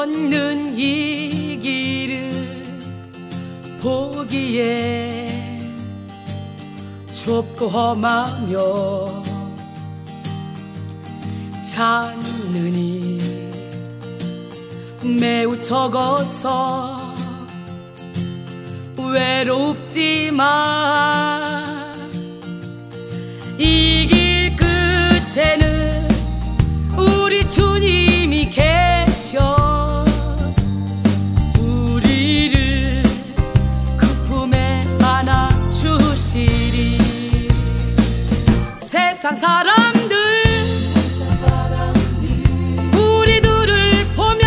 걷는 이 길을 보기에 좁고 험하며 찾느니 매우 적어서 외롭지만 이 길 끝에는 우리 주님이 계셔 우리를 그 품에 안아주시리. 세상 사람들 우리들을 보며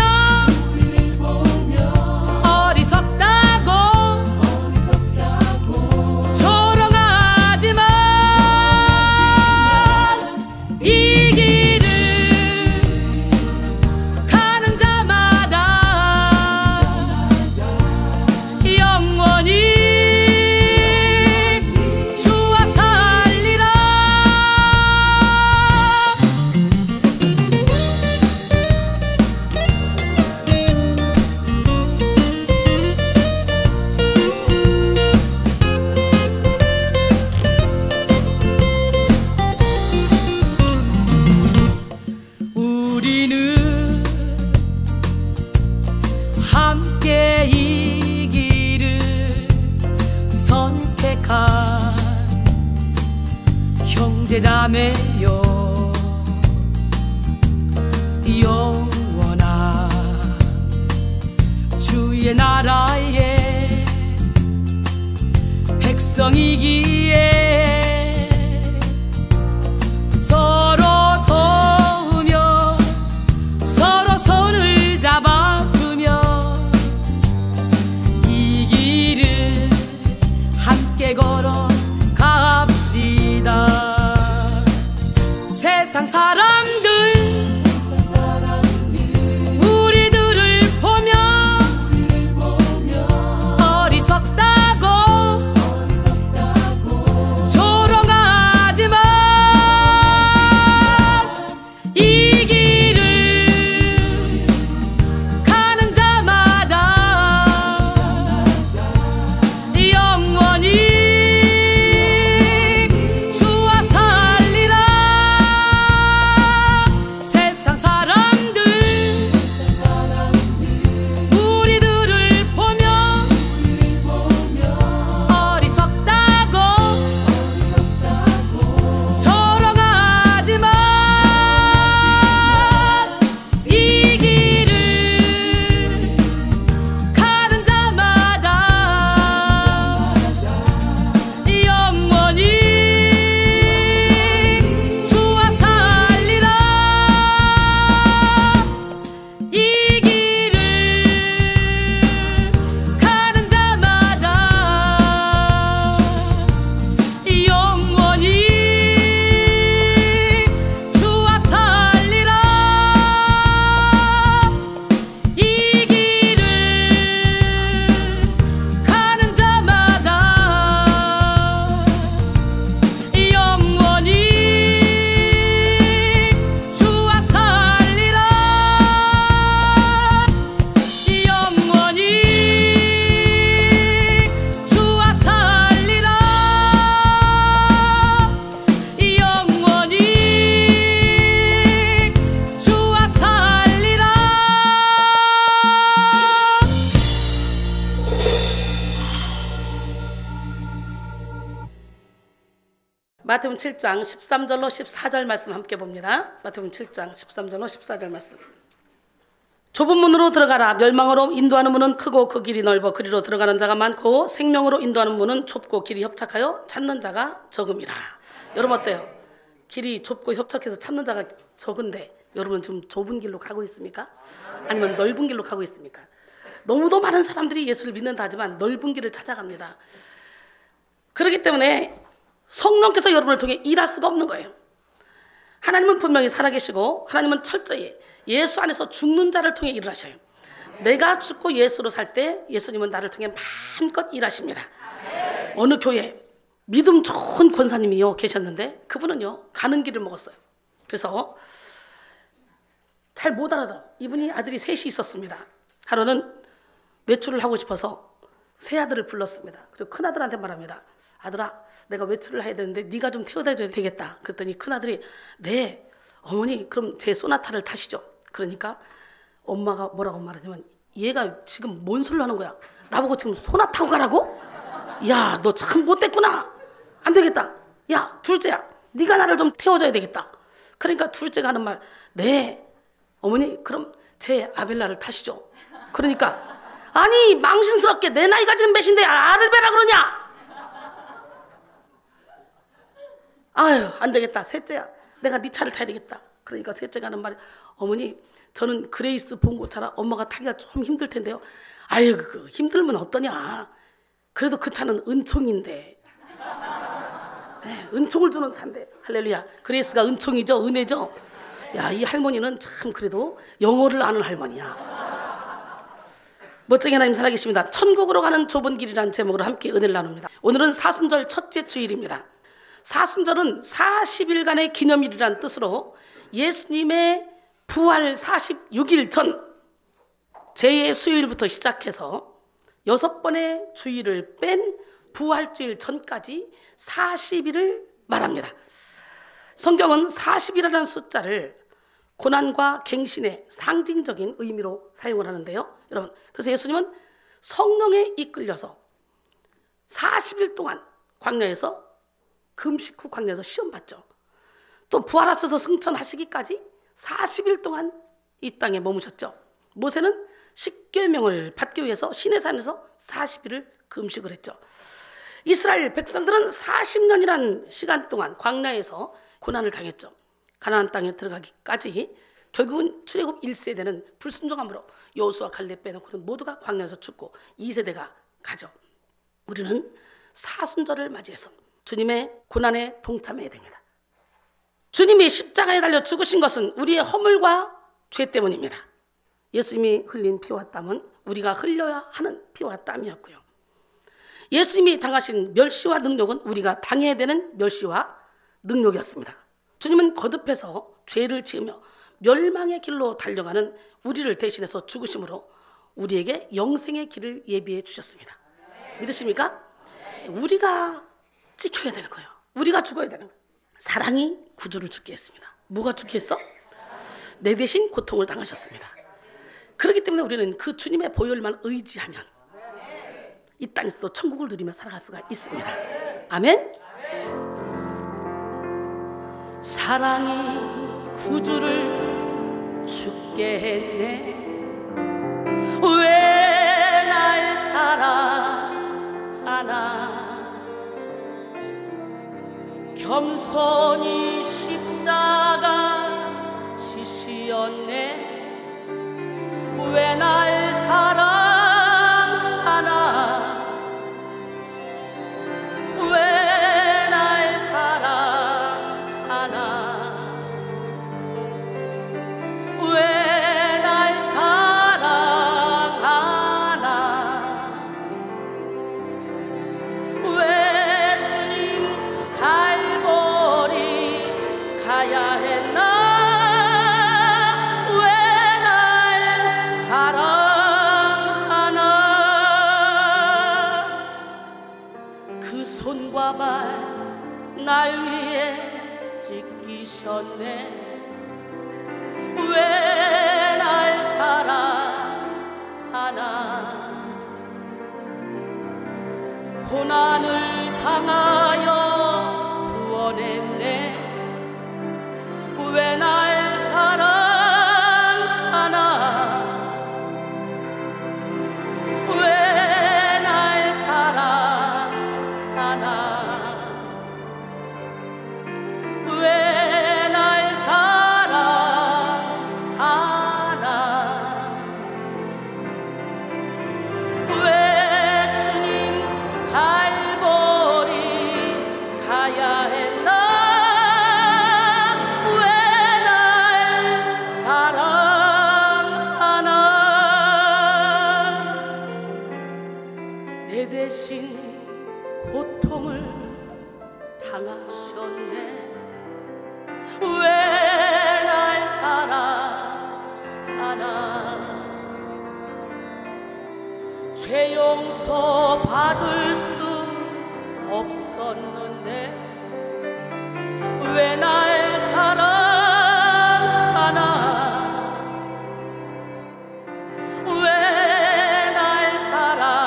어리석다고 조롱하지만 이 길을 가는 자마다 영원히 주와 살리라. 우리는 함께 이 길을 선택한 형제자매요 영원한 주의 나라의 백성이기에 서로 도우며 서로 손을 잡아주며 이 길을 함께 걸어갑시다. 세상 사람들 우리들을 보며 어리석다고 조롱하지만 이 길을 가는 자마다 영원히 주와 살리라. 세상 사람들 우리들을 보며 어리석다고 조롱하지만 이 길을 가는 자마다 영원히 주와 살리라. 이 길을 가는 자마다 영원히 주와 살리라. 이 길을 가는 자마다 영원히 주와 살리라. 영원히 주와 살리라. 영원히 주와 살리라. 마태복음 7장 13절로 14절 말씀 함께 봅니다. 마태복음 7장 13절로 14절 말씀. 좁은 문으로 들어가라. 멸망으로 인도하는 문은 크고 그 길이 넓어 그리로 들어가는 자가 많고 생명으로 인도하는 문은 좁고 길이 협착하여 찾는 자가 적음이라. 여러분 어때요? 길이 좁고 협착해서 찾는 자가 적은데 여러분 지금 좁은 길로 가고 있습니까? 아니면 넓은 길로 가고 있습니까? 너무도 많은 사람들이 예수를 믿는다 하지만 넓은 길을 찾아갑니다. 그렇기 때문에 성령께서 여러분을 통해 일할 수가 없는 거예요. 하나님은 분명히 살아계시고 하나님은 철저히 예수 안에서 죽는 자를 통해 일을 하셔요. 내가 죽고 예수로 살 때 예수님은 나를 통해 마음껏 일하십니다. 어느 교회 믿음 좋은 권사님이요 계셨는데 그분은요 가는 길을 먹었어요. 그래서 잘 못 알아들어. 이분이 아들이 셋이 있었습니다. 하루는 외출을 하고 싶어서 새 아들을 불렀습니다. 그리고 큰 아들한테 말합니다. 아들아, 내가 외출을 해야 되는데 네가 좀 태워다 줘야 되겠다. 그랬더니 큰 아들이 네, 어머니 그럼 제 소나타를 타시죠. 그러니까 엄마가 뭐라고 말하냐면 얘가 지금 뭔 소리를 하는 거야. 나보고 지금 소나타 타고 가라고? 야, 너 참 못됐구나. 안 되겠다. 야, 둘째야, 네가 나를 좀 태워줘야 되겠다. 그러니까 둘째가 하는 말, 네, 어머니 그럼 제 아벨라를 타시죠. 그러니까 아니 망신스럽게 내 나이가 지금 몇인데 알을 베라 그러냐. 아유, 안 되겠다. 셋째야, 내가 네 차를 타야 되겠다. 그러니까 셋째가 하는 말이, 어머니 저는 그레이스 봉고차라 엄마가 타기가 좀 힘들 텐데요. 아유, 그 힘들면 어떠냐. 그래도 그 차는 은총인데. 네, 은총을 주는 차인데. 할렐루야. 그레이스가 은총이죠. 은혜죠. 야, 이 할머니는 참 그래도 영어를 아는 할머니야. 멋쟁이 하나님 살아계십니다. 천국으로 가는 좁은 길이라는 제목으로 함께 은혜를 나눕니다. 오늘은 사순절 첫째 주일입니다. 사순절은 40일간의 기념일이라는 뜻으로 예수님의 부활 46일 전 제2의 수요일부터 시작해서 6번의 주일을 뺀 부활주일 전까지 40일을 말합니다. 성경은 40이라는 숫자를 고난과 갱신의 상징적인 의미로 사용을 하는데요. 여러분, 그래서 예수님은 성령에 이끌려서 40일 동안 광야에서 금식 후 광야에서 시험 받죠. 또 부활하셔서 승천하시기까지 40일 동안 이 땅에 머무셨죠. 모세는 십계명을 받기 위해서 시내산에서 40일을 금식을 했죠. 이스라엘 백성들은 40년이란 시간 동안 광야에서 고난을 당했죠. 가나안 땅에 들어가기까지 결국은 출애굽 1세대는 불순종함으로 여호수아 갈렙 빼놓고는 모두가 광야에서 죽고 2세대가 가죠. 우리는 사순절을 맞이해서 주님의 고난에 동참해야 됩니다. 주님이 십자가에 달려 죽으신 것은 우리의 허물과 죄 때문입니다. 예수님이 흘린 피와 땀은 우리가 흘려야 하는 피와 땀이었고요. 예수님이 당하신 멸시와 능력은 우리가 당해야 되는 멸시와 능력이었습니다. 주님은 거듭해서 죄를 지으며 멸망의 길로 달려가는 우리를 대신해서 죽으심으로 우리에게 영생의 길을 예비해 주셨습니다. 믿으십니까? 우리가 지켜야 되는 거예요. 우리가 죽어야 되는 거예요. 사랑이 구주를 죽게 했습니다. 뭐가 죽게 했어? 내 대신 고통을 당하셨습니다. 그렇기 때문에 우리는 그 주님의 보혈만 의지하면 이 땅에서도 천국을 누리며 살아갈 수가 있습니다. 아멘. 사랑이 구주를 죽게 했네. 왜 날 사랑하나. 겸손히 십자가 지시었네. 왜 날 사랑하나. 왜 날 사랑하나. 왜 날 사랑하나. 왜 주님 갈보리 가야 했나. 손과 발 날 위해 지키셨네. 왜 날 사랑하나. 고난을 당하여 구원했네. 왜 날 사랑하나. 왜 날 사랑하나. 왜 날 사랑하나. 왜 주님 갈보리 가야 했나. 왜 날 사랑하나. 내 대신 고통을 당하셨네. 왜 날 사랑하나. 하나 죄 용서 받을 수 없었는데 왜 날 사랑하나 왜 날 사랑하나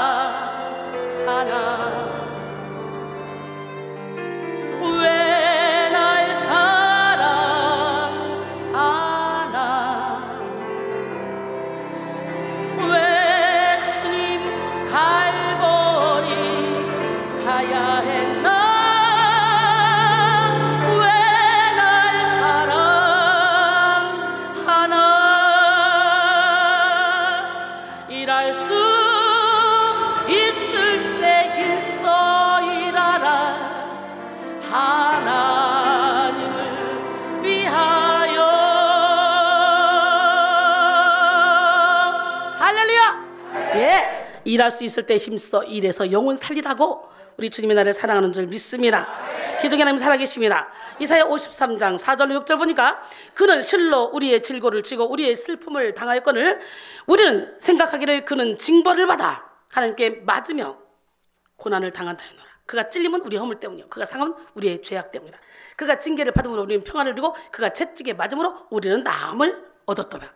왜 날 사랑하나 왜 주님 갈보리 가야 했나 왜 날 사랑하나 일할 수 있을 때 힘써 일하라 하나님을 위하여. 할렐루야. 예, 일할 수 있을 때 힘써 일해서 영혼 살리라고 우리 주님의 나를 사랑하는 줄 믿습니다. 기적의 하나님 살아계십니다. 이사야 53장 4절 6절 보니까 그는 실로 우리의 질고를 지고 우리의 슬픔을 당하였거늘 우리는 생각하기를 그는 징벌을 받아 하나님께 맞으며 고난을 당한다 하노라. 그가 찔림은 우리의 허물 때문이요 그가 상함은 우리의 죄악 때문이라. 그가 징계를 받음으로 우리는 평안을 누리고 그가 채찍에 맞음으로 우리는 나음을 얻었도다.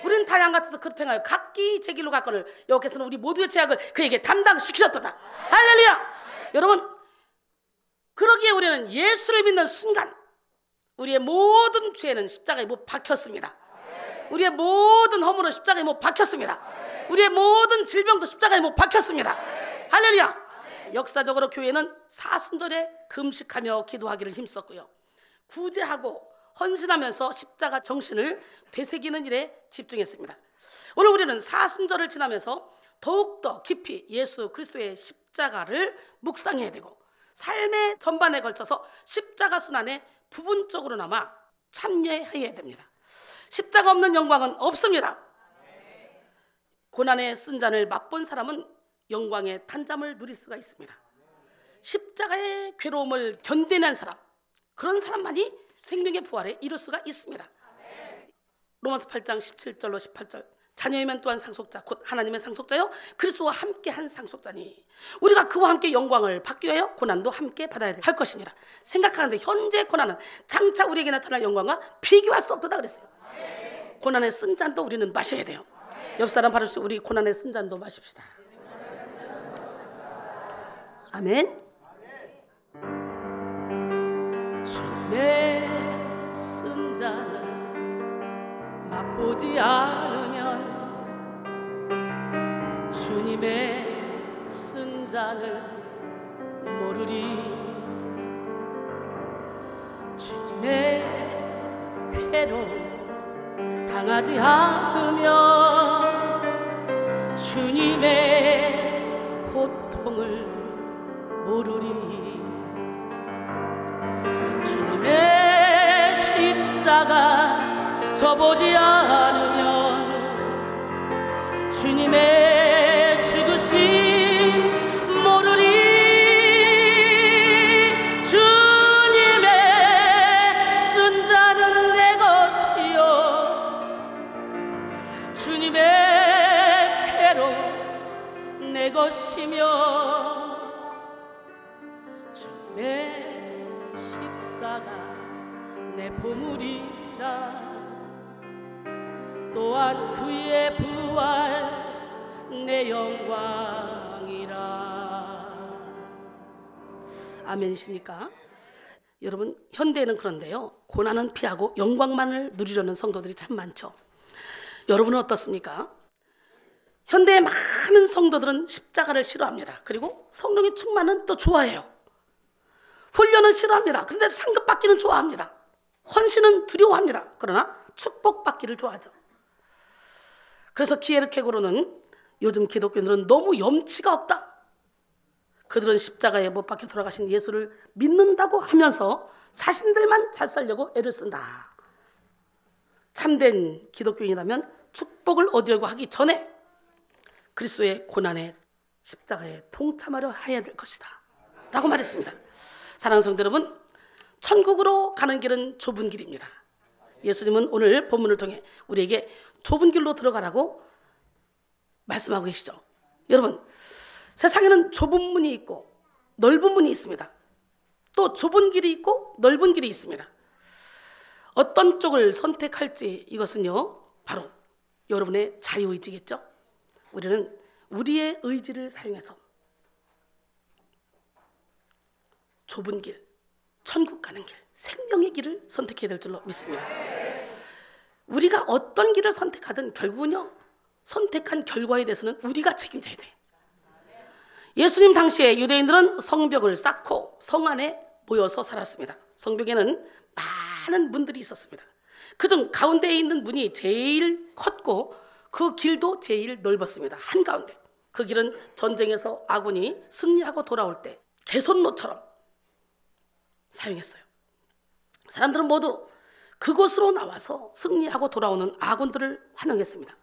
우리는 다 양같아서 그릇 행하여 각기 제 길로 갔거늘 여호와께서는 우리 모두의 죄악을 그에게 담당시키셨도다. 할렐루야. 여러분, 그러기에 우리는 예수를 믿는 순간 우리의 모든 죄는 십자가에 못 박혔습니다. 우리의 모든 허물은 십자가에 못 박혔습니다. 우리의 모든 질병도 십자가에 못 박혔습니다. 할렐루야. 역사적으로 교회는 사순절에 금식하며 기도하기를 힘썼고요, 구제하고 헌신하면서 십자가 정신을 되새기는 일에 집중했습니다. 오늘 우리는 사순절을 지나면서 더욱더 깊이 예수 그리스도의 십자가를 묵상해야 되고 삶의 전반에 걸쳐서 십자가 순환에 부분적으로나마 참여해야 됩니다. 십자가 없는 영광은 없습니다. 고난의 쓴잔을 맛본 사람은 영광의 탄잠을 누릴 수가 있습니다. 십자가의 괴로움을 견뎌낸 사람, 그런 사람만이 생명의 부활에 이룰 수가 있습니다. 로마서 8장 17절로 18절 자녀이면 또한 상속자 곧 하나님의 상속자요 그리스도와 함께 한 상속자니 우리가 그와 함께 영광을 받기 위하여 고난도 함께 받아야 할 것이니라. 생각하는데 현재 고난은 장차 우리에게 나타날 영광과 비교할 수 없다 그랬어요. 고난의 쓴 잔도 우리는 마셔야 돼요. 옆 사람 바로 우리 고난의 쓴 잔도 마십시다. 아멘. 주의 쓴 잔을 맛보지 않으면 주님의 쓴 잔을 모르리. 주님의 괴로움 당하지 않으면 주님의 고통을 모르리. 주님의 십자가 져보지 않으면 주님의 죽으심 모르리. 주님의 쓴 잔은 내 것이요 주님의 괴로움 내 것이며 주님의 십자가 내 보물이라. 또한 그의 부활 내 영광이라. 아멘이십니까? 여러분, 현대에는 그런데요, 고난은 피하고 영광만을 누리려는 성도들이 참 많죠. 여러분은 어떻습니까? 현대의 많은 성도들은 십자가를 싫어합니다. 그리고 성령의 충만은 또 좋아해요. 훈련은 싫어합니다. 그런데 상급받기는 좋아합니다. 헌신은 두려워합니다. 그러나 축복받기를 좋아하죠. 그래서 키에르케고르는 요즘 기독교인들은 너무 염치가 없다, 그들은 십자가에 못 박혀 돌아가신 예수를 믿는다고 하면서 자신들만 잘 살려고 애를 쓴다. 참된 기독교인이라면 축복을 얻으려고 하기 전에 그리스도의 고난에 십자가에 동참하려 해야 될 것이다 라고 말했습니다. 사랑하는 성도 여러분, 천국으로 가는 길은 좁은 길입니다. 예수님은 오늘 본문을 통해 우리에게 좁은 길로 들어가라고 말씀하고 계시죠. 여러분, 세상에는 좁은 문이 있고 넓은 문이 있습니다. 또 좁은 길이 있고 넓은 길이 있습니다. 어떤 쪽을 선택할지 이것은요, 바로 여러분의 자유의지겠죠. 우리는 우리의 의지를 사용해서 좁은 길, 천국 가는 길, 생명의 길을 선택해야 될 줄로 믿습니다. 우리가 어떤 길을 선택하든 결국은요, 선택한 결과에 대해서는 우리가 책임져야 돼. 예수님 당시에 유대인들은 성벽을 쌓고 성 안에 모여서 살았습니다. 성벽에는 많은 문들이 있었습니다. 그중 가운데에 있는 문이 제일 컸고 그 길도 제일 넓었습니다. 한가운데. 그 길은 전쟁에서 아군이 승리하고 돌아올 때 개선로처럼 사용했어요. 사람들은 모두 그곳으로 나와서 승리하고 돌아오는 아군들을 환영했습니다.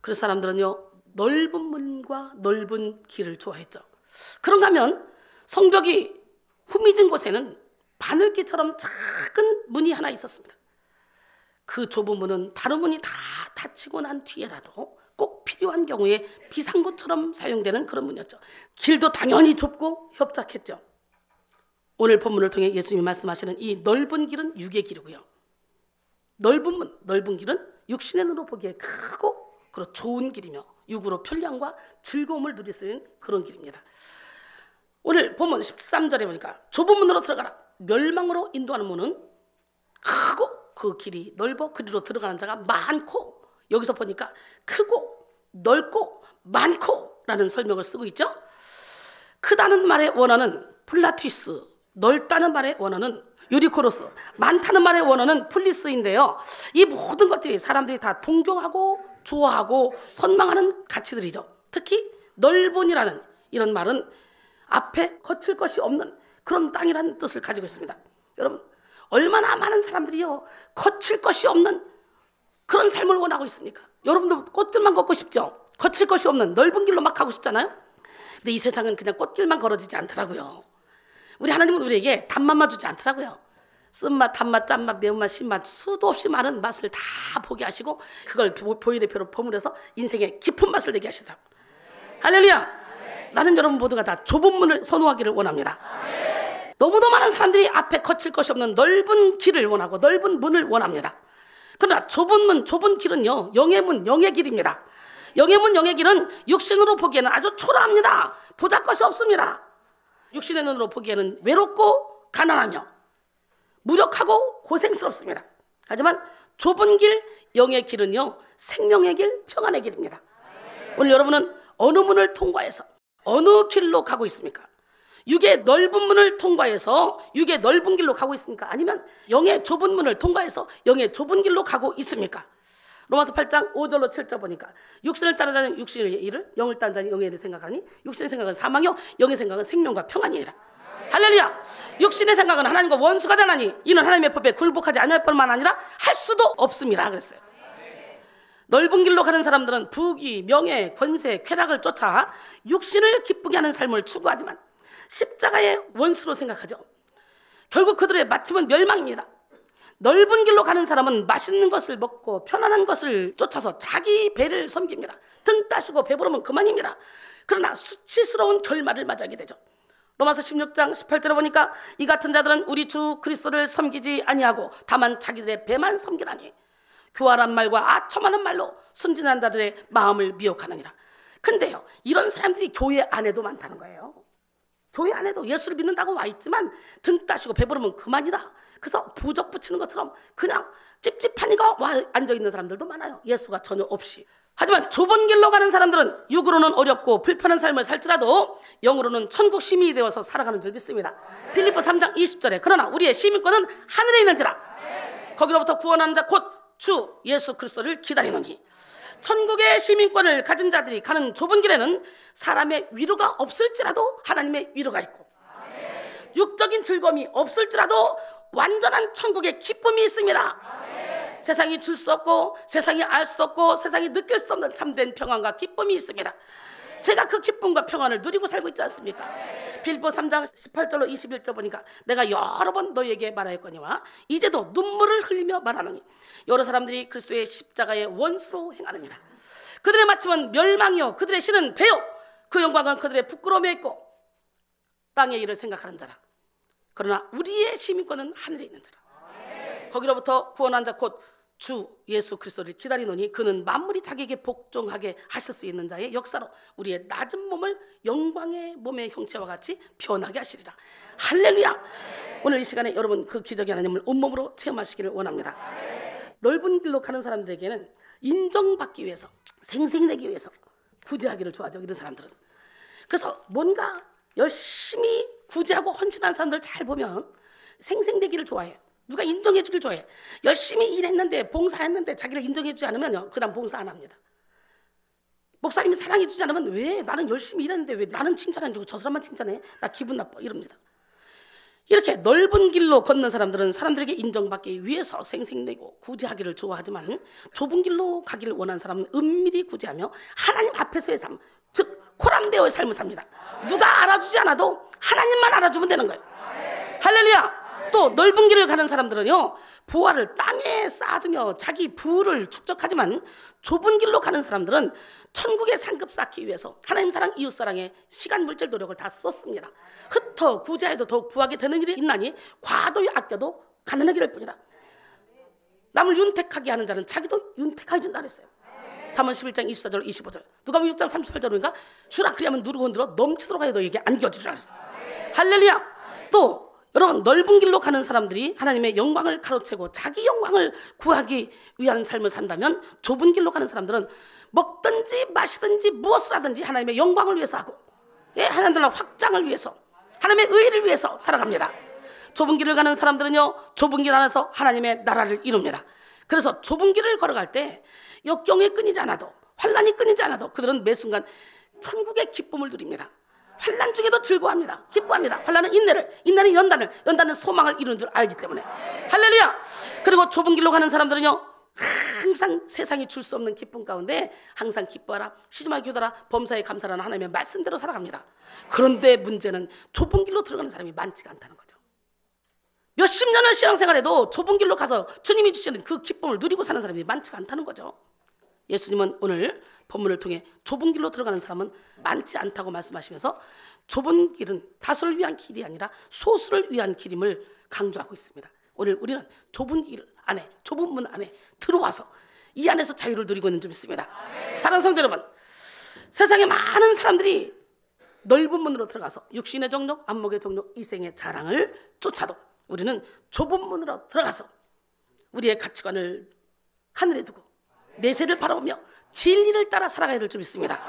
그래서 사람들은요, 넓은 문과 넓은 길을 좋아했죠. 그런가 하면 성벽이 후미진 곳에는 바늘기처럼 작은 문이 하나 있었습니다. 그 좁은 문은 다른 문이 다 닫히고 난 뒤에라도 꼭 필요한 경우에 비상구처럼 사용되는 그런 문이었죠. 길도 당연히 좁고 협착했죠. 오늘 본문을 통해 예수님이 말씀하시는 이 넓은 길은 육의 길이고요, 넓은 문, 넓은 길은 육신의 눈으로 보기에 크고 그리고 좋은 길이며 육으로 편리함과 즐거움을 누릴 수 있는 그런 길입니다. 오늘 본문 13절에 보니까 좁은 문으로 들어가라. 멸망으로 인도하는 문은 크고 그 길이 넓어 그리로 들어가는 자가 많고, 여기서 보니까 크고 넓고 많고 라는 설명을 쓰고 있죠. 크다는 말의 원어는 플라티스, 넓다는 말의 원어는 유리코로스, 많다는 말의 원어는 플리스인데요, 이 모든 것들이 사람들이 다 동경하고 좋아하고 선망하는 가치들이죠. 특히 넓은이라는 이런 말은 앞에 거칠 것이 없는 그런 땅이라는 뜻을 가지고 있습니다. 여러분, 얼마나 많은 사람들이요, 거칠 것이 없는 그런 삶을 원하고 있습니까? 여러분도 꽃길만 걷고 싶죠? 거칠 것이 없는 넓은 길로 막 가고 싶잖아요. 근데 이 세상은 그냥 꽃길만 걸어지지 않더라고요. 우리 하나님은 우리에게 단맛만 주지 않더라고요. 쓴맛, 단맛, 짠맛, 매운맛, 신맛, 수도 없이 많은 맛을 다 보게 하시고 그걸 보이대표로 버무려서 인생의 깊은 맛을 내게 하시더라고요. 할렐루야. 나는 여러분 모두가 다 좁은 문을 선호하기를 원합니다. 너무도 많은 사람들이 앞에 거칠 것이 없는 넓은 길을 원하고 넓은 문을 원합니다. 그러나 좁은 문, 좁은 길은요, 영의 문, 영의 길입니다. 영의 문, 영의 길은 육신으로 보기에는 아주 초라합니다. 보잘것이 없습니다. 육신의 눈으로 보기에는 외롭고 가난하며 무력하고 고생스럽습니다. 하지만 좁은 길, 영의 길은요, 생명의 길, 평안의 길입니다. 오늘 여러분은 어느 문을 통과해서 어느 길로 가고 있습니까? 육의 넓은 문을 통과해서 육의 넓은 길로 가고 있습니까? 아니면 영의 좁은 문을 통과해서 영의 좁은 길로 가고 있습니까? 로마서 8장 5절로 7절 보니까 육신을 따르자는 육신의 일을, 영을 따르는 자는 영의 일을 생각하니 육신의 생각은 사망이요 영의 생각은 생명과 평안이니라. 할렐루야. 육신의 생각은 하나님과 원수가 되나니 이는 하나님의 법에 굴복하지 않을 뿐만 아니라 할 수도 없습니다 그랬어요. 넓은 길로 가는 사람들은 부귀, 명예, 권세, 쾌락을 쫓아 육신을 기쁘게 하는 삶을 추구하지만 십자가의 원수로 생각하죠. 결국 그들의 마침은 멸망입니다. 넓은 길로 가는 사람은 맛있는 것을 먹고 편안한 것을 쫓아서 자기 배를 섬깁니다. 등 따시고 배부르면 그만입니다. 그러나 수치스러운 결말을 맞이하게 되죠. 로마서 16장 18절에 보니까 이 같은 자들은 우리 주 그리스도를 섬기지 아니하고 다만 자기들의 배만 섬기라니 교활한 말과 아첨하는 말로 순진한 자들의 마음을 미혹하느니라. 근데요, 이런 사람들이 교회 안에도 많다는 거예요. 교회 안에도 예수를 믿는다고 와 있지만 등 따시고 배부르면 그만이다. 그래서 부적 붙이는 것처럼 그냥 찝찝하니까 와 앉아있는 사람들도 많아요. 예수가 전혀 없이. 하지만 좁은 길로 가는 사람들은 육으로는 어렵고 불편한 삶을 살지라도 영으로는 천국 시민이 되어서 살아가는 줄 믿습니다. 빌립보 3장 20절에 그러나 우리의 시민권은 하늘에 있는지라 거기로부터 구원하는 자 곧 주 예수 그리스도를 기다리노니. 천국의 시민권을 가진 자들이 가는 좁은 길에는 사람의 위로가 없을지라도 하나님의 위로가 있고 육적인 즐거움이 없을지라도 완전한 천국의 기쁨이 있습니다. 세상이 줄 수 없고 세상이 알 수 없고 세상이 느낄 수 없는 참된 평안과 기쁨이 있습니다. 제가 그 기쁨과 평안을 누리고 살고 있지 않습니까? 빌보 3장 18절로 21절 보니까 내가 여러 번 너희에게 말하였거니와 이제도 눈물을 흘리며 말하노니 여러 사람들이 그리스도의 십자가의 원수로 행하느니라. 그들의 마침은 멸망이요 그들의 신은 배요 그 영광은 그들의 부끄러움에 있고 땅의 일을 생각하는 자라. 그러나 우리의 시민권은 하늘에 있는 자라. 거기로부터 구원한 자 곧 주 예수 그리스도를 기다리노니 그는 만물이 자기에게 복종하게 하실 수 있는 자의 역사로 우리의 낮은 몸을 영광의 몸의 형체와 같이 변하게 하시리라. 할렐루야. 오늘 이 시간에 여러분 그 기적의 하나님을 온몸으로 체험하시기를 원합니다. 넓은 길로 가는 사람들에게는 인정받기 위해서 생생내기 위해서 구제하기를 좋아하죠. 이런 사람들은. 그래서 뭔가 열심히 구제하고 헌신하는 사람들 잘 보면 생생되기를 좋아해요. 누가 인정해 주길 좋아해. 열심히 일했는데 봉사했는데 자기를 인정해 주지 않으면 그 다음 봉사 안 합니다. 목사님이 사랑해 주지 않으면 왜 나는 열심히 일했는데 왜 나는 칭찬 안 주고 저 사람만 칭찬해? 나 기분 나빠 이럽니다. 이렇게 넓은 길로 걷는 사람들은 사람들에게 인정받기 위해서 생생내고 구제하기를 좋아하지만 좁은 길로 가기를 원하는 사람은 은밀히 구제하며 하나님 앞에서의 삶, 즉 코람데오의 삶을 삽니다. 누가 알아주지 않아도 하나님만 알아주면 되는 거예요. 할렐루야. 또 넓은 길을 가는 사람들은요 보화를 땅에 쌓아두며 자기 부를 축적하지만 좁은 길로 가는 사람들은 천국의 상급 쌓기 위해서 하나님 사랑 이웃 사랑에 시간 물질 노력을 다 썼습니다. 흩어 구제해도 더욱 부하게 되는 일이 있나니 과도히 아껴도 가난하게 될 뿐이다. 남을 윤택하게 하는 자는 자기도 윤택하게 준다 그랬어요. 잠언 11장 24절 25절 누가복음 6장 38절인가 주라 그리하면 누르고 흔들어 넘치도록 하여 너에게 안겨주리라 그랬어요. 할렐루야. 또 여러분 넓은 길로 가는 사람들이 하나님의 영광을 가로채고 자기 영광을 구하기 위한 삶을 산다면 좁은 길로 가는 사람들은 먹든지 마시든지 무엇을 하든지 하나님의 영광을 위해서 하고 하나님의 확장을 위해서 하나님의 의를 위해서 살아갑니다. 좁은 길을 가는 사람들은요 좁은 길 안에서 하나님의 나라를 이룹니다. 그래서 좁은 길을 걸어갈 때 역경이 끊이지 않아도 환난이 끊이지 않아도 그들은 매 순간 천국의 기쁨을 누립니다. 환난 중에도 즐거워합니다. 기뻐합니다. 환난은 인내는 연단은 소망을 이루는 줄 알기 때문에. 할렐루야. 그리고 좁은 길로 가는 사람들은요 항상 세상이 줄 수 없는 기쁨 가운데 항상 기뻐하라 시주마에 기도하라 범사에 감사라는 하나님의 말씀대로 살아갑니다. 그런데 문제는 좁은 길로 들어가는 사람이 많지가 않다는 거죠. 몇십 년을 신앙생활해도 좁은 길로 가서 주님이 주시는 그 기쁨을 누리고 사는 사람이 많지가 않다는 거죠. 예수님은 오늘 본문을 통해 좁은 길로 들어가는 사람은 많지 않다고 말씀하시면서 좁은 길은 다수를 위한 길이 아니라 소수를 위한 길임을 강조하고 있습니다. 오늘 우리는 좁은 길 안에 좁은 문 안에 들어와서 이 안에서 자유를 누리고 있는 줄 믿습니다. 사랑하는 성도 여러분, 세상에 많은 사람들이 넓은 문으로 들어가서 육신의 정욕, 안목의 정욕, 이생의 자랑을 쫓아도 우리는 좁은 문으로 들어가서 우리의 가치관을 하늘에 두고 내세를 바라보며 진리를 따라 살아가야 될 줄 믿습니다.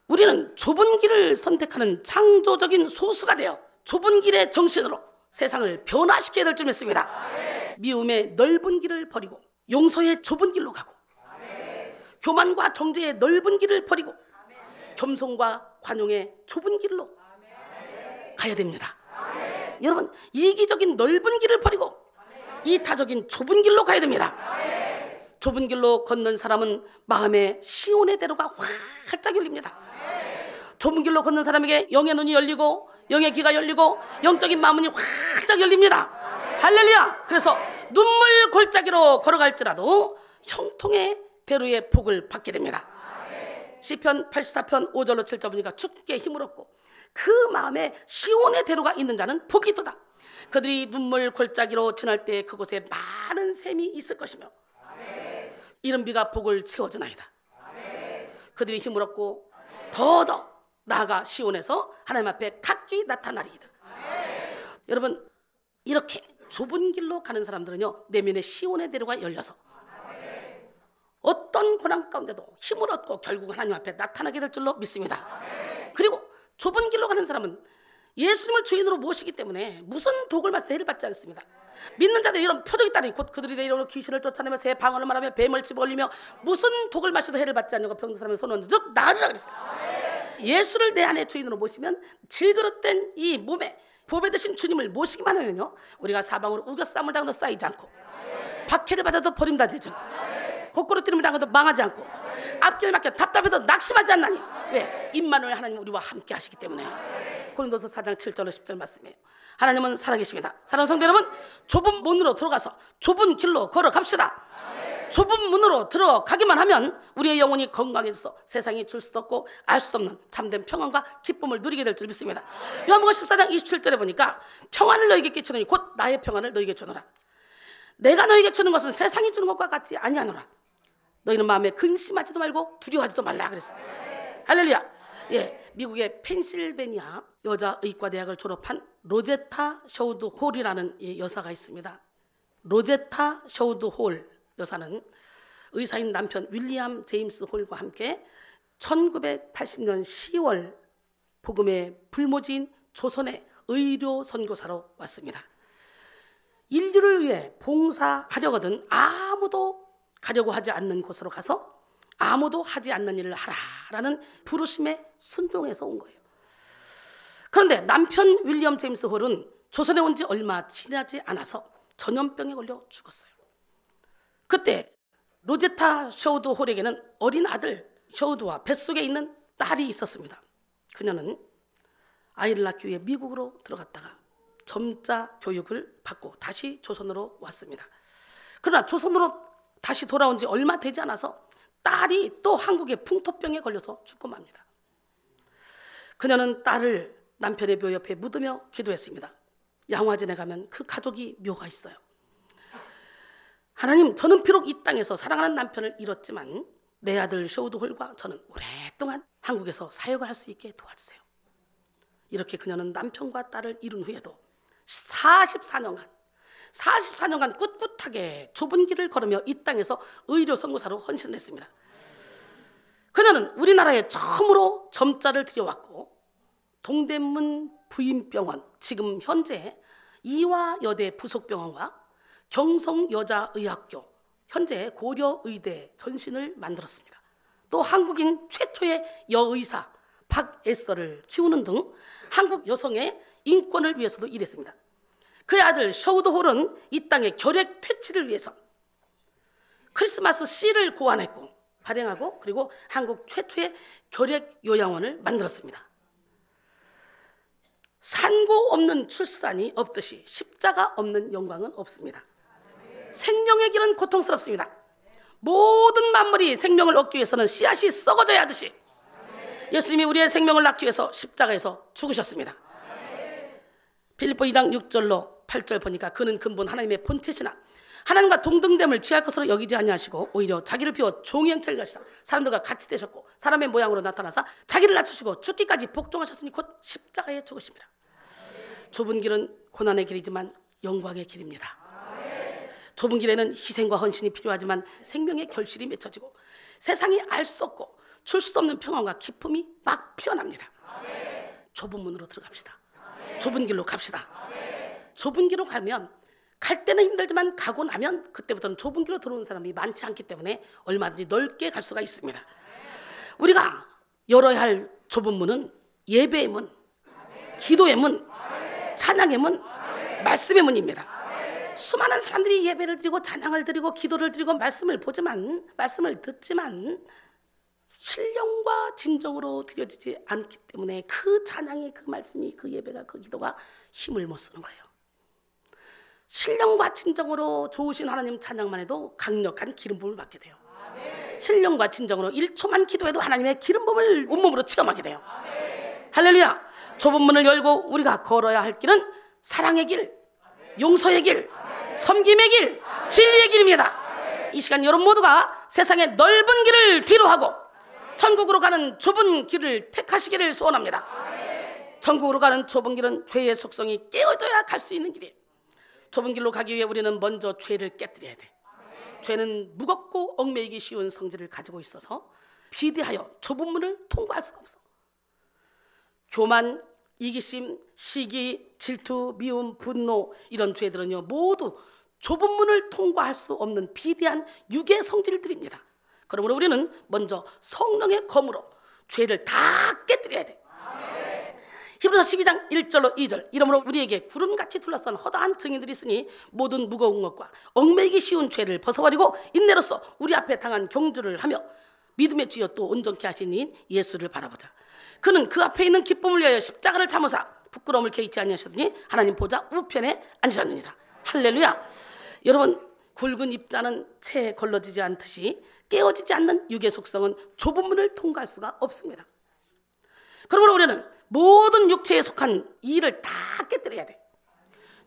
우리는 좁은 길을 선택하는 창조적인 소수가 되어 좁은 길의 정신으로 세상을 변화시켜야 될 줄 믿습니다. 미움의 넓은 길을 버리고 용서의 좁은 길로 가고 교만과 정죄의 넓은 길을 버리고 겸손과 관용의 좁은 길로 가야 됩니다. 여러분 이기적인 넓은 길을 버리고 이타적인 좁은 길로 가야 됩니다. 좁은 길로 걷는 사람은 마음의 시온의 대로가 활짝 열립니다. 좁은 길로 걷는 사람에게 영의 눈이 열리고 영의 귀가 열리고 영적인 마음이 활짝 열립니다. 할렐루야. 그래서 눈물 골짜기로 걸어갈지라도 형통의 대로의 복을 받게 됩니다. 시편 84편 5절로 7절 보니까 주께 힘을 얻고 그 마음에 시온의 대로가 있는 자는 복이 있도다. 그들이 눈물 골짜기로 지날 때 그곳에 많은 샘이 있을 것이며 이른 비가 복을 채워주나이다. 그들이 힘을 얻고 더더 나아가 시온에서 하나님 앞에 각기 나타나리이다. 여러분 이렇게 좁은 길로 가는 사람들은요 내면의 시온의 대로가 열려서 어떤 고난 가운데도 힘을 얻고 결국 하나님 앞에 나타나게 될 줄로 믿습니다. 그리고 좁은 길로 가는 사람은 예수님을 주인으로 모시기 때문에 무슨 독을 맞아도 해를 받지 않습니다. 믿는 자들이 이런 표적이 따르니 곧 그들이 내 이름으로 귀신을 쫓아내며 새 방언을 말하며 뱀을 집어올리며 무슨 독을 마셔도 해를 받지 않는 것 병든 사람의 손은 즉 나으리라 그랬어요. 예수를 내 안에 주인으로 모시면 질그릇된 이 몸에 보배 되신 주님을 모시기만 하면요 우리가 사방으로 우겨 싸움을 당해도 쌓이지 않고 박해를 받아도 버림받지 않고 거꾸로 뛰면 당해도 망하지 않고 앞길 막혀 답답해도 낙심하지 않나니. 왜? 임마누엘 하나님 우리와 함께 하시기 때문에. 고린도서 4장 7절로 10절 말씀이에요. 하나님은 살아계십니다. 사랑하는 성도 여러분, 좁은 문으로 들어가서 좁은 길로 걸어갑시다. 좁은 문으로 들어가기만 하면 우리의 영혼이 건강해져서 세상이 줄 수도 없고 알 수도 없는 참된 평안과 기쁨을 누리게 될 줄 믿습니다. 요한복음 14장 27절에 보니까 평안을 너에게 끼치노니 곧 나의 평안을 너에게 주노라. 내가 너에게 주는 것은 세상이 주는 것과 같지 아니하노라. 너희는 마음에 근심하지도 말고 두려워하지도 말라 그랬어요. 할렐루야. 예, 미국의 펜실베니아 여자의과대학을 졸업한 로제타 셔우드 홀이라는 여사가 있습니다. 로제타 셔우드 홀 여사는 의사인 남편 윌리엄 제임스 홀과 함께 1980년 10월 복음의 불모지인 조선의 의료 선교사로 왔습니다. 인류를 위해 봉사하려거든 아무도 가려고 하지 않는 곳으로 가서 아무도 하지 않는 일을 하라라는 부르심에 순종해서 온 거예요. 그런데 남편 윌리엄 제임스 홀은 조선에 온 지 얼마 지나지 않아서 전염병에 걸려 죽었어요. 그때 로제타 셔우드 홀에게는 어린 아들 셔우드와 뱃속에 있는 딸이 있었습니다. 그녀는 아이를 낳기 위해 미국으로 들어갔다가 점자 교육을 받고 다시 조선으로 왔습니다. 그러나 조선으로 다시 돌아온 지 얼마 되지 않아서 딸이 또 한국의 풍토병에 걸려서 죽고 맙니다. 그녀는 딸을 남편의 묘 옆에 묻으며 기도했습니다. 양화진에 가면 그 가족이 묘가 있어요. 하나님, 저는 비록 이 땅에서 사랑하는 남편을 잃었지만 내 아들 셔우드 홀과 저는 오랫동안 한국에서 사역을 할 수 있게 도와주세요. 이렇게 그녀는 남편과 딸을 잃은 후에도 44년간 꿋꿋하게 좁은 길을 걸으며 이 땅에서 의료 선교사로 헌신을 했습니다. 그녀는 우리나라에 처음으로 점자를 들여왔고 동대문 부인병원, 지금 현재 이화여대 부속병원과 경성여자의학교, 현재 고려의대 전신을 만들었습니다. 또 한국인 최초의 여의사 박에서를 키우는 등 한국 여성의 인권을 위해서도 일했습니다. 그의 아들 셔우드 홀은 이 땅의 결핵 퇴치를 위해서 크리스마스 씨를 고안했고 발행하고 그리고 한국 최초의 결핵 요양원을 만들었습니다. 산고 없는 출산이 없듯이 십자가 없는 영광은 없습니다. 생명의 길은 고통스럽습니다. 모든 만물이 생명을 얻기 위해서는 씨앗이 썩어져야 하듯이 예수님이 우리의 생명을 낳기 위해서 십자가에서 죽으셨습니다. 빌립보 2장 6절로 8절 보니까 그는 근본 하나님의 본체시나 하나님과 동등됨을 취할 것으로 여기지 아니하시고 오히려 자기를 비워 종의 형체를 가지사 사람들과 같이 되셨고 사람의 모양으로 나타나사 자기를 낮추시고 죽기까지 복종하셨으니 곧 십자가에 죽으십니다. 좁은 길은 고난의 길이지만 영광의 길입니다. 좁은 길에는 희생과 헌신이 필요하지만 생명의 결실이 맺혀지고 세상이 알 수 없고 줄 수도 없는 평안과 기쁨이 막 피어납니다. 좁은 문으로 들어갑시다. 좁은 길로 갑시다. 좁은 길로 가면 갈 때는 힘들지만 가고 나면 그때부터는 좁은 길로 들어오는 사람이 많지 않기 때문에 얼마든지 넓게 갈 수가 있습니다. 우리가 열어야 할 좁은 문은 예배의 문, 기도의 문, 찬양의 문, 말씀의 문입니다. 수많은 사람들이 예배를 드리고 찬양을 드리고 기도를 드리고 말씀을 듣지만 신령과 진정으로 드려지지 않기 때문에 그 찬양이, 그 말씀이, 그 예배가, 그 기도가 힘을 못 쓰는 거예요. 신령과 진정으로 좋으신 하나님 찬양만 해도 강력한 기름 부음을 받게 돼요. 신령과 진정으로 1초만 기도해도 하나님의 기름 부음을 온몸으로 체험하게 돼요. 할렐루야. 좁은 문을 열고 우리가 걸어야 할 길은 사랑의 길, 용서의 길, 섬김의 길, 진리의 길입니다. 이 시간 여러분 모두가 세상의 넓은 길을 뒤로하고 천국으로 가는 좁은 길을 택하시기를 소원합니다. 천국으로 가는 좁은 길은 죄의 속성이 깨어져야 갈 수 있는 길이에요. 좁은 길로 가기 위해 우리는 먼저 죄를 깨뜨려야 돼. 죄는 무겁고 얽매이기 쉬운 성질을 가지고 있어서 비대하여 좁은 문을 통과할 수가 없어. 교만, 이기심, 시기, 질투, 미움, 분노 이런 죄들은요 모두 좁은 문을 통과할 수 없는 비대한 육의 성질들입니다. 그러므로 우리는 먼저 성령의 검으로 죄를 다 깨뜨려야 돼. 히브리서 12장 1절로 2절 이러므로 우리에게 구름같이 둘러싼 허다한 증인들이 있으니 모든 무거운 것과 얽매이기 쉬운 죄를 벗어버리고 인내로써 우리 앞에 당한 경주를 하며 믿음의 주여 또 온전케 하신 이인 예수를 바라보자. 그는 그 앞에 있는 기쁨을 위하여 십자가를 참으사 부끄러움을 개의치 아니하셨더니 하나님 보좌 우편에 앉으셨느니라. 할렐루야. 여러분, 굵은 입자는 채에 걸러지지 않듯이 깨어지지 않는 육의 속성은 좁은 문을 통과할 수가 없습니다. 그러므로 우리는 모든 육체에 속한 일을 다 깨뜨려야 돼.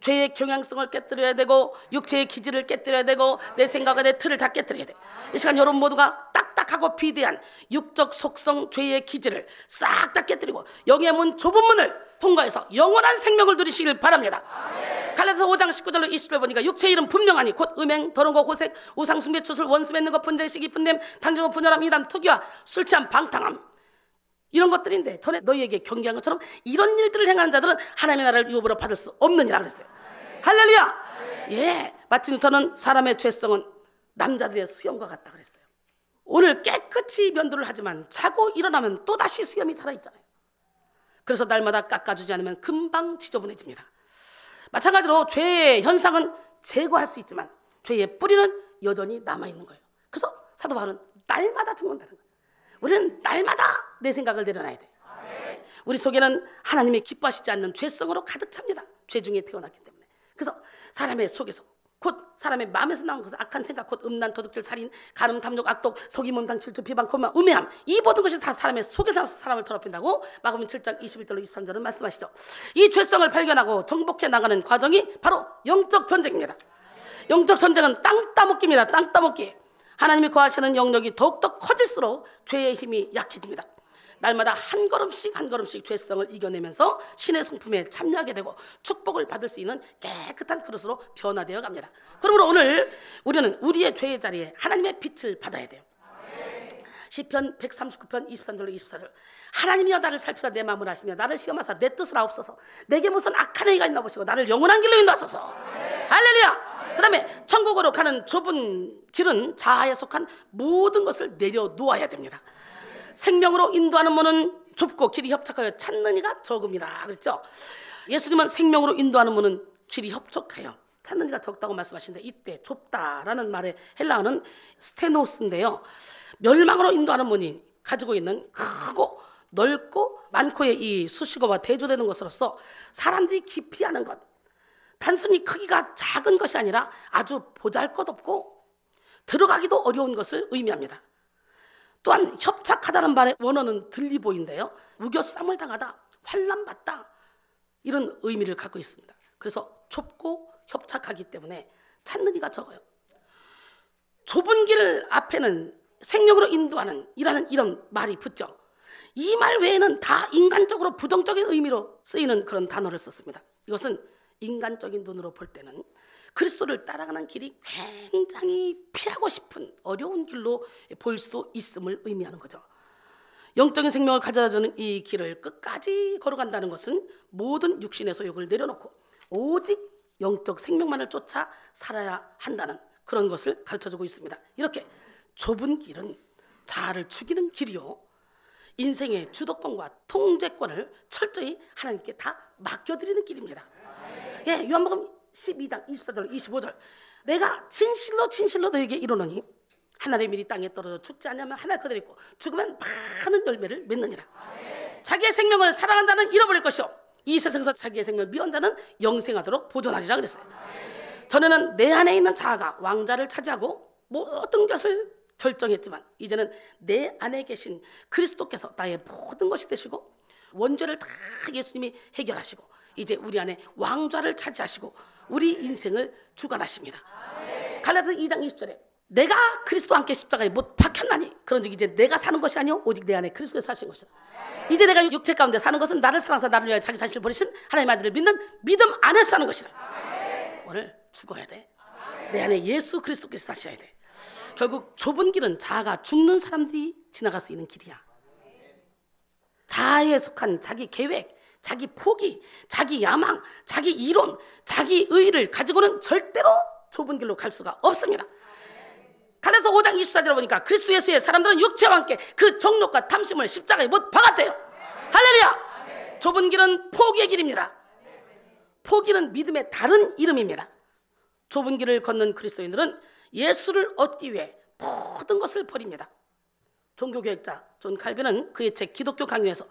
죄의 경향성을 깨뜨려야 되고 육체의 기질을 깨뜨려야 되고 내 생각과 내 틀을 다 깨뜨려야 돼. 이 시간 여러분 모두가 딱딱하고 비대한 육적 속성 죄의 기질을 싹 다 깨뜨리고 영의 문 좁은 문을 통과해서 영원한 생명을 누리시길 바랍니다. 갈라디아서 5장 19절로 20절 보니까 육체의 일은 분명하니 곧 음행, 더러운 거, 호색, 우상 숭배, 추술, 원수 맺는 것, 분쟁식, 깊은 냄, 당정은 분열함, 이단, 투기와 술 취함, 방탕함, 이런 것들인데 전에 너희에게 경계한 것처럼 이런 일들을 행하는 자들은 하나님의 나라를 유업으로 받을 수 없느니라 그랬어요. 할렐루야. 예, 마틴 루터는 사람의 죄성은 남자들의 수염과 같다 그랬어요. 오늘 깨끗이 면도를 하지만 자고 일어나면 또다시 수염이 살아있잖아요. 그래서 날마다 깎아주지 않으면 금방 지저분해집니다. 마찬가지로 죄의 현상은 제거할 수 있지만 죄의 뿌리는 여전히 남아있는 거예요. 그래서 사도 바울은 날마다 죽는다는 거예요. 우리는 날마다 내 생각을 내려놔야 돼. 우리 속에는 하나님이 기뻐하시지 않는 죄성으로 가득 찹니다. 죄 중에 태어났기 때문에. 그래서 사람의 속에서 곧 사람의 마음에서 나온 것은 악한 생각, 곧 음란, 도둑질, 살인, 간음, 탐욕, 악독, 속임, 음탕, 질투, 비방, 고만, 우매함, 이 모든 것이 다 사람의 속에서 나서 사람을 더럽힌다고 마가복음 7장 21절로 23절은 말씀하시죠. 이 죄성을 발견하고 정복해 나가는 과정이 바로 영적 전쟁입니다. 영적 전쟁은 땅 따먹기입니다. 땅 따먹기. 하나님이 거하시는 영역이 더욱더 커질수록 죄의 힘이 약해집니다. 날마다 한 걸음씩 한 걸음씩 죄성을 이겨내면서 신의 성품에 참여하게 되고 축복을 받을 수 있는 깨끗한 그릇으로 변화되어 갑니다. 그러므로 오늘 우리는 우리의 죄의 자리에 하나님의 빛을 받아야 돼요. 시편 139편 23절로 24절 하나님이여 나를 살피사 내 마음을 아시며 나를 시험하사 내 뜻을 아옵소서. 내게 무슨 악한 행위가 있나 보시고 나를 영원한 길로 인도하소서. 할렐루야. 그 다음에 천국으로 가는 좁은 길은 자아에 속한 모든 것을 내려놓아야 됩니다. 생명으로 인도하는 문은 좁고 길이 협착하여 찾는 이가 적음이라 그랬죠. 예수님은 생명으로 인도하는 문은 길이 협착해요. 찾는 이가 적다고 말씀하시는데 이때 좁다라는 말의 헬라어는 스테노스인데요. 멸망으로 인도하는 문이 가지고 있는 크고 넓고 많고의 이 수식어와 대조되는 것으로서 사람들이 기피하는 것, 단순히 크기가 작은 것이 아니라 아주 보잘것없고 들어가기도 어려운 것을 의미합니다. 또한 협착하다는 말의 원어는 들리보인데요. 우겨쌈을 당하다, 환난받다 이런 의미를 갖고 있습니다. 그래서 좁고 협착하기 때문에 찾는 이가 적어요. 좁은 길 앞에는 생명으로 인도하는 이라는 이런 말이 붙죠. 이 말 외에는 다 인간적으로 부정적인 의미로 쓰이는 그런 단어를 썼습니다. 이것은 인간적인 눈으로 볼 때는 그리스도를 따라가는 길이 굉장히 피하고 싶은 어려운 길로 보일 수도 있음을 의미하는 거죠. 영적인 생명을 가져다주는 이 길을 끝까지 걸어간다는 것은 모든 육신의 소욕을 내려놓고 오직 영적 생명만을 쫓아 살아야 한다는 그런 것을 가르쳐주고 있습니다. 이렇게 좁은 길은 자아를 죽이는 길이요, 인생의 주도권과 통제권을 철저히 하나님께 다 맡겨드리는 길입니다. 예, 요한복음 12장 24절 25절 내가 진실로 진실로 너에게 이르노니 하늘의 밀이 땅에 떨어져 죽지 않으면 하늘 그대로 있고 죽으면 많은 열매를 맺느니라. 자기의 생명을 사랑한 자는 잃어버릴 것이요 이 세상에서 자기의 생명을 미워한 자는 영생하도록 보존하리라 그랬어요. 전에는 내 안에 있는 자아가 왕자를 차지하고 모든 것을 결정했지만 이제는 내 안에 계신 그리스도께서 나의 모든 것이 되시고 원죄를 다 예수님이 해결하시고 이제 우리 안에 왕좌를 차지하시고 우리 인생을 주관하십니다. 갈라디아서 2장 20절에 내가 그리스도와 함께 십자가에 못 박혔나니 그런즉 이제 내가 사는 것이 아니요 오직 내 안에 그리스도께서 사신 것이다. 이제 내가 육체 가운데 사는 것은 나를 사랑하사 나를 위하여 자기 자신을 버리신 하나님의 아들을 믿는 믿음 안에서 사는 것이다. 오늘 죽어야 돼. 내 안에 예수 그리스도께서 사셔야 돼. 결국 좁은 길은 자아가 죽는 사람들이 지나갈 수 있는 길이야. 자아에 속한 자기 계획, 자기 포기, 자기 야망, 자기 이론, 자기 의의를 가지고는 절대로 좁은 길로 갈 수가 없습니다. 갈라디아서 5장 24절에 보니까 그리스도 예수의 사람들은 육체와 함께 그 정욕과 탐심을 십자가에 못 박았대요. 할렐루야. 좁은 길은 포기의 길입니다. 포기는 믿음의 다른 이름입니다. 좁은 길을 걷는 그리스도인들은 예수를 얻기 위해 모든 것을 버립니다. 종교개혁자 존 칼빈은 그의 책 기독교 강요에서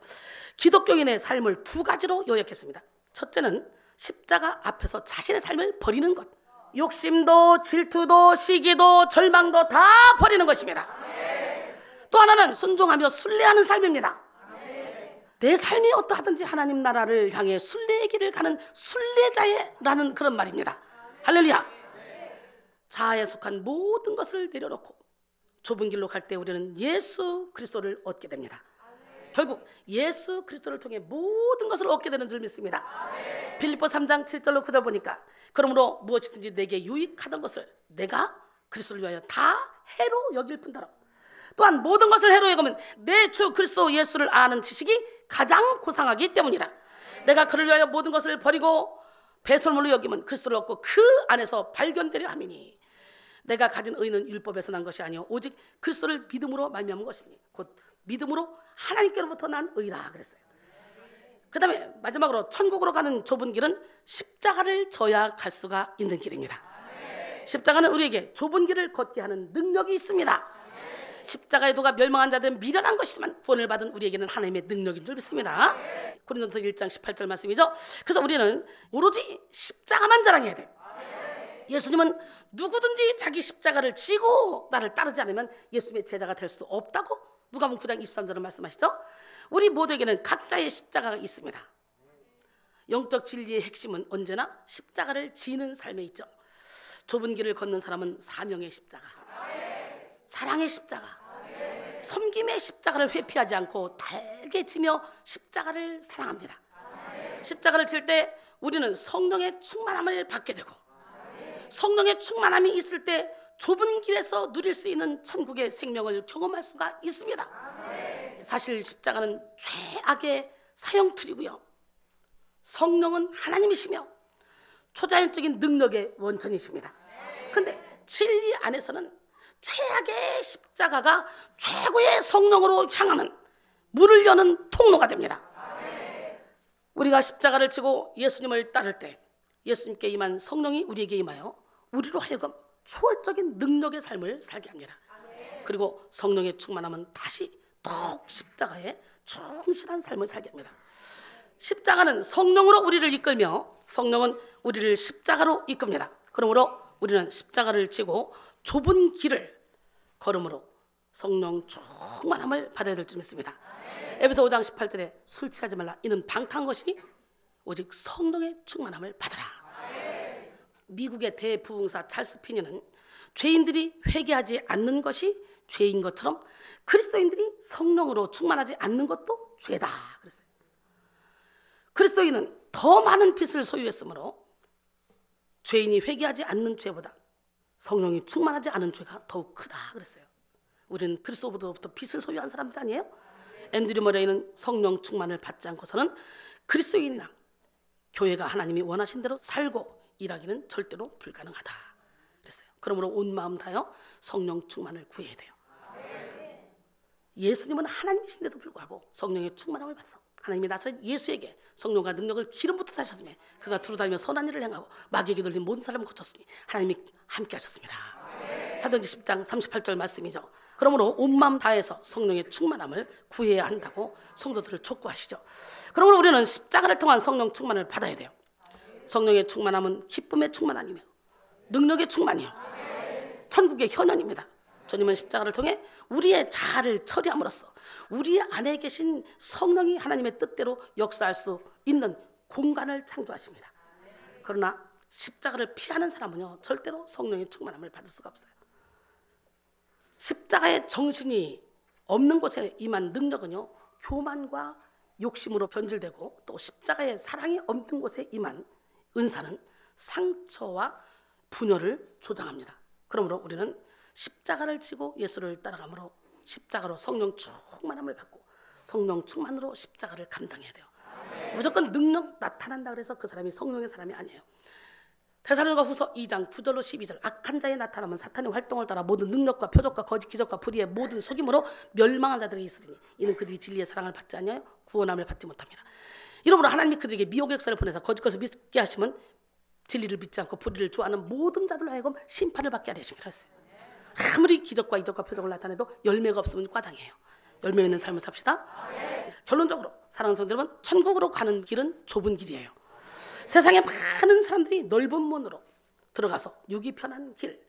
기독교인의 삶을 두 가지로 요약했습니다. 첫째는 십자가 앞에서 자신의 삶을 버리는 것. 욕심도 질투도 시기도 절망도 다 버리는 것입니다. 또 하나는 순종하며 순례하는 삶입니다. 내 삶이 어떠하든지 하나님 나라를 향해 순례의 길을 가는 순례자라는 그런 말입니다. 할렐루야. 자아에 속한 모든 것을 내려놓고 좁은 길로 갈 때 우리는 예수 그리스도를 얻게 됩니다. 결국 예수 그리스도를 통해 모든 것을 얻게 되는 줄 믿습니다. 빌립보 3장 7절로 9절 보니까 그러므로 무엇이든지 내게 유익하던 것을 내가 그리스도를 위하여 다 해로 여길 뿐더러 또한 모든 것을 해로 여기면 내 주 그리스도 예수를 아는 지식이 가장 고상하기 때문이라. 내가 그를 위하여 모든 것을 버리고 배설물로 여기면 그리스도를 얻고 그 안에서 발견되려 함이니 내가 가진 의는 율법에서 난 것이 아니요 오직 그리스도를 믿음으로 말미암은 것이니 곧 믿음으로 하나님께로부터 난 의라 그랬어요. 그 다음에 마지막으로 천국으로 가는 좁은 길은 십자가를 져야 갈 수가 있는 길입니다. 십자가는 우리에게 좁은 길을 걷게 하는 능력이 있습니다. 십자가의 도가 멸망한 자들은 미련한 것이지만 구원을 받은 우리에게는 하나님의 능력인 줄 믿습니다. 고린도서 1장 18절 말씀이죠. 그래서 우리는 오로지 십자가만 자랑해야 돼요. 예수님은 누구든지 자기 십자가를 지고 나를 따르지 않으면 예수님의 제자가 될 수 없다고 누가복음 9장 23절을 말씀하시죠. 우리 모두에게는 각자의 십자가가 있습니다. 영적 진리의 핵심은 언제나 십자가를 지는 삶에 있죠. 좁은 길을 걷는 사람은 사명의 십자가, 사랑의 십자가, 섬김의 십자가를 회피하지 않고 달게 지며 십자가를 사랑합니다. 십자가를 질 때 우리는 성령의 충만함을 받게 되고 성령의 충만함이 있을 때 좁은 길에서 누릴 수 있는 천국의 생명을 경험할 수가 있습니다. 사실 십자가는 최악의 사형틀이고요, 성령은 하나님이시며 초자연적인 능력의 원천이십니다. 그런데 진리 안에서는 최악의 십자가가 최고의 성령으로 향하는 문을 여는 통로가 됩니다. 우리가 십자가를 지고 예수님을 따를 때 예수님께 임한 성령이 우리에게 임하여 우리로 하여금 초월적인 능력의 삶을 살게 합니다. 그리고 성령의 충만함은 다시 더욱 십자가에 충실한 삶을 살게 합니다. 십자가는 성령으로 우리를 이끌며 성령은 우리를 십자가로 이끕니다. 그러므로 우리는 십자가를 지고 좁은 길을 걸음으로 성령 충만함을 받아야 될 줄 믿습니다. 에베소 5장 18절에 술 취하지 말라 이는 방탕한 것이니 오직 성령의 충만함을 받으라. 미국의 대부흥사 찰스 피니는 죄인들이 회개하지 않는 것이 죄인 것처럼 그리스도인들이 성령으로 충만하지 않는 것도 죄다 그랬어요. 그리스도인은 더 많은 빚을 소유했으므로 죄인이 회개하지 않는 죄보다 성령이 충만하지 않은 죄가 더욱 크다 그랬어요. 우리는 그리스도로부터 빚을 소유한 사람들 아니에요? 앤드류 머레이는 성령 충만을 받지 않고서는 그리스도인이나 교회가 하나님이 원하신 대로 살고 일하기는 절대로 불가능하다 그랬어요. 그러므로 온 마음 다하여 성령 충만을 구해야 돼요. 예수님은 하나님이신데도 불구하고 성령의 충만함을 받아서 하나님이 나사렛 예수에게 성령과 능력을 기름부터 다셨으며 그가 두루다니며 선한 일을 행하고 마귀에게 들린 모든 사람을 고쳤으니 하나님이 함께 하셨습니다. 사도행전 10장 38절 말씀이죠. 그러므로 온 마음 다해서 성령의 충만함을 구해야 한다고 성도들을 촉구하시죠. 그러므로 우리는 십자가를 통한 성령 충만을 받아야 돼요. 성령의 충만함은 기쁨의 충만 아니며 능력의 충만이요 천국의 현현입니다. 주님은 십자가를 통해 우리의 자아를 처리함으로써 우리 안에 계신 성령이 하나님의 뜻대로 역사할 수 있는 공간을 창조하십니다. 그러나 십자가를 피하는 사람은요 절대로 성령의 충만함을 받을 수가 없어요. 십자가의 정신이 없는 곳에 임한 능력은요 교만과 욕심으로 변질되고 또 십자가의 사랑이 없는 곳에 임한 은사는 상처와 분열을 조장합니다. 그러므로 우리는 십자가를 지고 예수를 따라가므로 십자가로 성령 충만함을 받고 성령 충만으로 십자가를 감당해야 돼요. 무조건 능력 나타난다 그래서 그 사람이 성령의 사람이 아니에요. 데살로니가 후서 2장 9절로 12절 악한 자의 나타나면 사탄의 활동을 따라 모든 능력과 표적과 거짓 기적과 불의의 모든 속임으로 멸망한 자들이 있으리니 이는 그들이 진리의 사랑을 받지 않냐요 구원함을 받지 못합니다. 이러므로 하나님이 그들에게 미혹의 역사를 보내서 거짓 것을 믿게 하시면 진리를 믿지 않고 불의를 좋아하는 모든 자들로 하여금 심판을 받게 하려 하심이라 했어요. 아무리 기적과 이적과 표적을 나타내도 열매가 없으면 과당이에요. 열매 있는 삶을 삽시다. 결론적으로 사랑하는 성도 여러분, 천국으로 가는 길은 좁은 길이에요. 세상에 많은 사람들이 넓은 문으로 들어가서 육이 편한 길,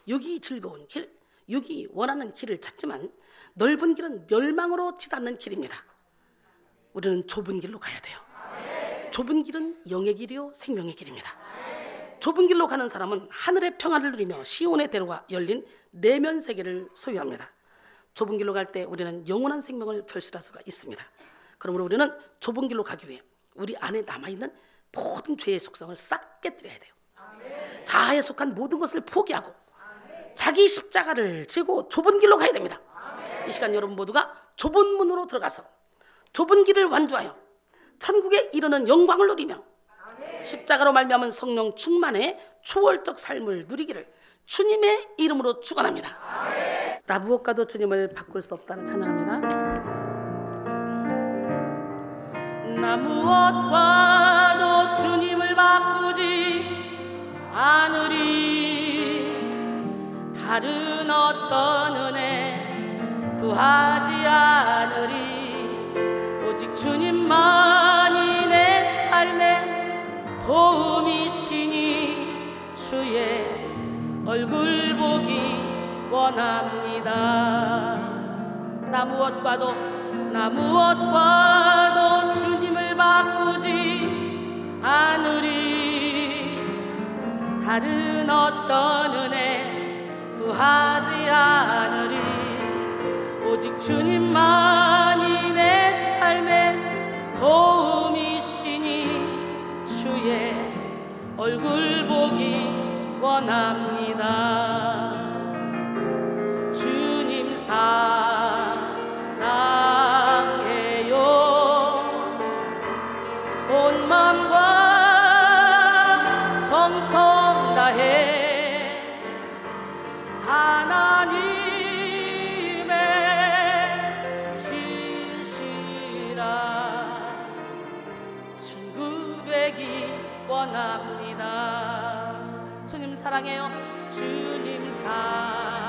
육이 즐거운 길, 육이 원하는 길을 찾지만 넓은 길은 멸망으로 치닫는 길입니다. 우리는 좁은 길로 가야 돼요. 좁은 길은 영의 길이요 생명의 길입니다. 좁은 길로 가는 사람은 하늘의 평안을 누리며 시온의 대로가 열린 내면 세계를 소유합니다. 좁은 길로 갈 때 우리는 영원한 생명을 결실할 수가 있습니다. 그러므로 우리는 좁은 길로 가기 위해 우리 안에 남아있는 모든 죄의 속성을 싹 깨뜨려야 돼요. 자아에 속한 모든 것을 포기하고 자기 십자가를 지고 좁은 길로 가야 됩니다. 이 시간 여러분 모두가 좁은 문으로 들어가서 좁은 길을 완주하여 천국에 이르는 영광을 누리며 십자가로 말미암은 성령 충만의 초월적 삶을 누리기를 주님의 이름으로 축원합니다. 나 무엇과도 주님을 바꿀 수 없다는 찬양합니다. 나 무엇과도 주님을 바꾸지 않으리. 다른 어떤 은혜 구하지 않으리. 오직 주님만이 내 삶의 도움이시니 주의 얼굴 보기 원합니다. 나 무엇과도 주님을 바꾸지 않으리. 다른 어떤 은혜 구하지 않으리. 오직 주님만이 내 삶의 도움이시니 주의 얼굴 보기 원합니다. 주님 사랑해요. 온 마음과 정성 다해 하나님의 신실한 친구 되기 원합니다. 주님 사랑해요. 주님 사랑해요.